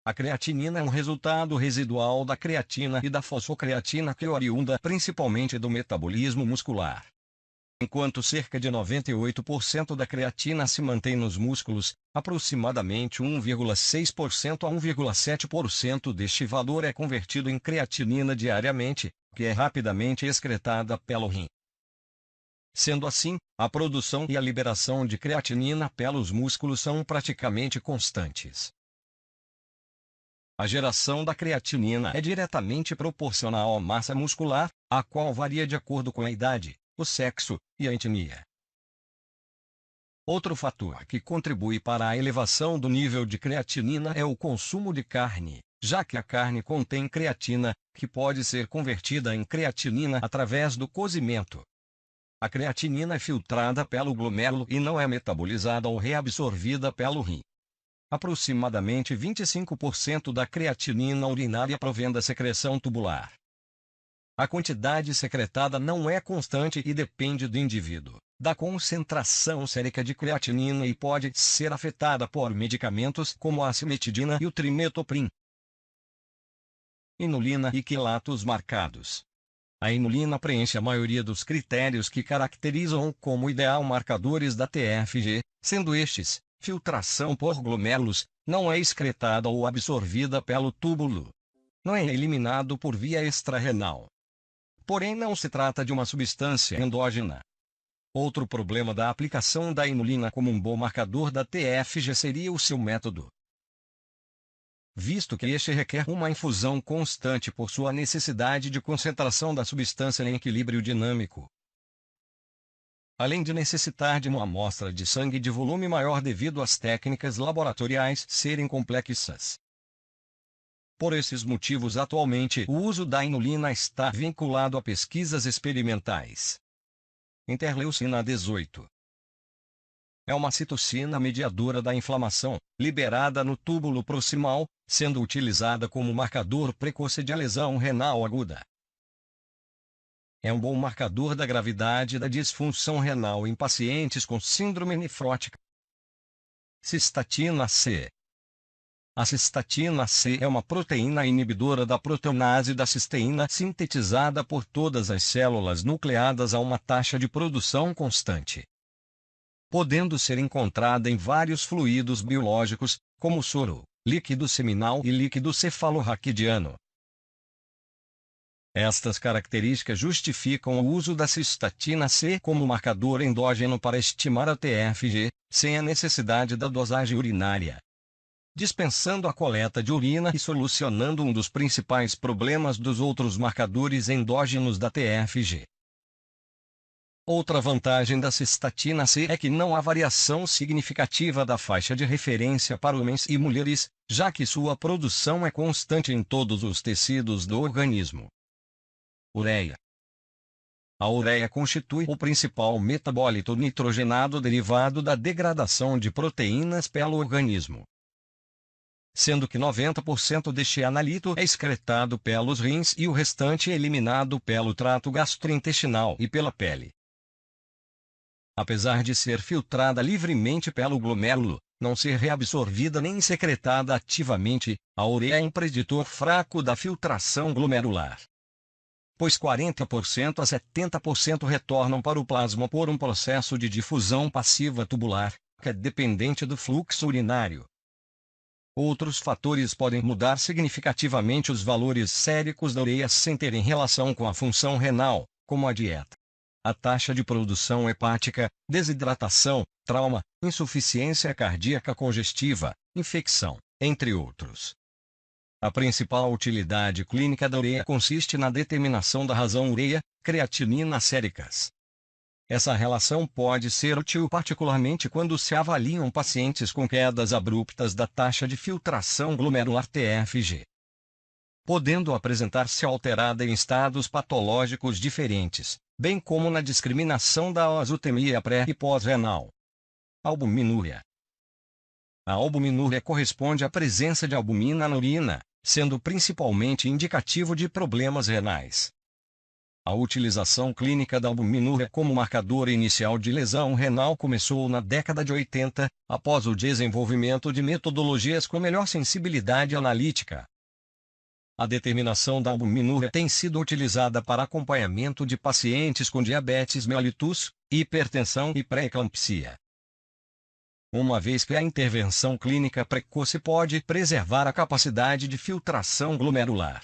A creatinina é um resultado residual da creatina e da fosfocreatina que oriunda principalmente do metabolismo muscular. Enquanto cerca de 98% da creatina se mantém nos músculos, aproximadamente 1,6% a 1,7% deste valor é convertido em creatinina diariamente, que é rapidamente excretada pelo rim. Sendo assim, a produção e a liberação de creatinina pelos músculos são praticamente constantes. A geração da creatinina é diretamente proporcional à massa muscular, a qual varia de acordo com a idade, o sexo e a etnia. Outro fator que contribui para a elevação do nível de creatinina é o consumo de carne, já que a carne contém creatina, que pode ser convertida em creatinina através do cozimento. A creatinina é filtrada pelo glomérulo e não é metabolizada ou reabsorvida pelo rim. Aproximadamente 25% da creatinina urinária provém da secreção tubular. A quantidade secretada não é constante e depende do indivíduo, da concentração sérica de creatinina e pode ser afetada por medicamentos como a cimetidina e o trimetoprim. Inulina e quilatos marcados. A inulina preenche a maioria dos critérios que caracterizam como ideal marcadores da TFG, sendo estes: filtração por glomérulos, não é excretada ou absorvida pelo túbulo. Não é eliminado por via extrarrenal. Porém, não se trata de uma substância endógena. Outro problema da aplicação da inulina como um bom marcador da TFG seria o seu método, visto que este requer uma infusão constante por sua necessidade de concentração da substância em equilíbrio dinâmico. Além de necessitar de uma amostra de sangue de volume maior devido às técnicas laboratoriais serem complexas. Por esses motivos, atualmente, o uso da inulina está vinculado a pesquisas experimentais. Interleucina 18. É uma citocina mediadora da inflamação, liberada no túbulo proximal, sendo utilizada como marcador precoce de lesão renal aguda. É um bom marcador da gravidade da disfunção renal em pacientes com síndrome nefrótica. Cistatina C. A cistatina C é uma proteína inibidora da proteonase da cisteína sintetizada por todas as células nucleadas a uma taxa de produção constante, podendo ser encontrada em vários fluidos biológicos, como soro, líquido seminal e líquido cefalorraquidiano. Estas características justificam o uso da cistatina C como marcador endógeno para estimar a TFG, sem a necessidade da dosagem urinária, dispensando a coleta de urina e solucionando um dos principais problemas dos outros marcadores endógenos da TFG. Outra vantagem da cistatina C é que não há variação significativa da faixa de referência para homens e mulheres, já que sua produção é constante em todos os tecidos do organismo. Ureia. A ureia constitui o principal metabólito nitrogenado derivado da degradação de proteínas pelo organismo, sendo que 90% deste analito é excretado pelos rins e o restante é eliminado pelo trato gastrointestinal e pela pele. Apesar de ser filtrada livremente pelo glomérulo, não ser reabsorvida nem secretada ativamente, a ureia é um preditor fraco da filtração glomerular, pois 40% a 70% retornam para o plasma por um processo de difusão passiva tubular, que é dependente do fluxo urinário. Outros fatores podem mudar significativamente os valores séricos da ureia sem terem relação com a função renal, como a dieta, a taxa de produção hepática, desidratação, trauma, insuficiência cardíaca congestiva, infecção, entre outros. A principal utilidade clínica da ureia consiste na determinação da razão ureia-creatinina séricas. Essa relação pode ser útil particularmente quando se avaliam pacientes com quedas abruptas da taxa de filtração glomerular TFG, podendo apresentar-se alterada em estados patológicos diferentes, bem como na discriminação da azotemia pré- e pós-renal. Albuminúria. A albuminúria corresponde à presença de albumina na urina, sendo principalmente indicativo de problemas renais. A utilização clínica da albuminúria como marcador inicial de lesão renal começou na década de 80, após o desenvolvimento de metodologias com melhor sensibilidade analítica. A determinação da albuminúria tem sido utilizada para acompanhamento de pacientes com diabetes mellitus, hipertensão e pré-eclâmpsia. Uma vez que a intervenção clínica precoce pode preservar a capacidade de filtração glomerular.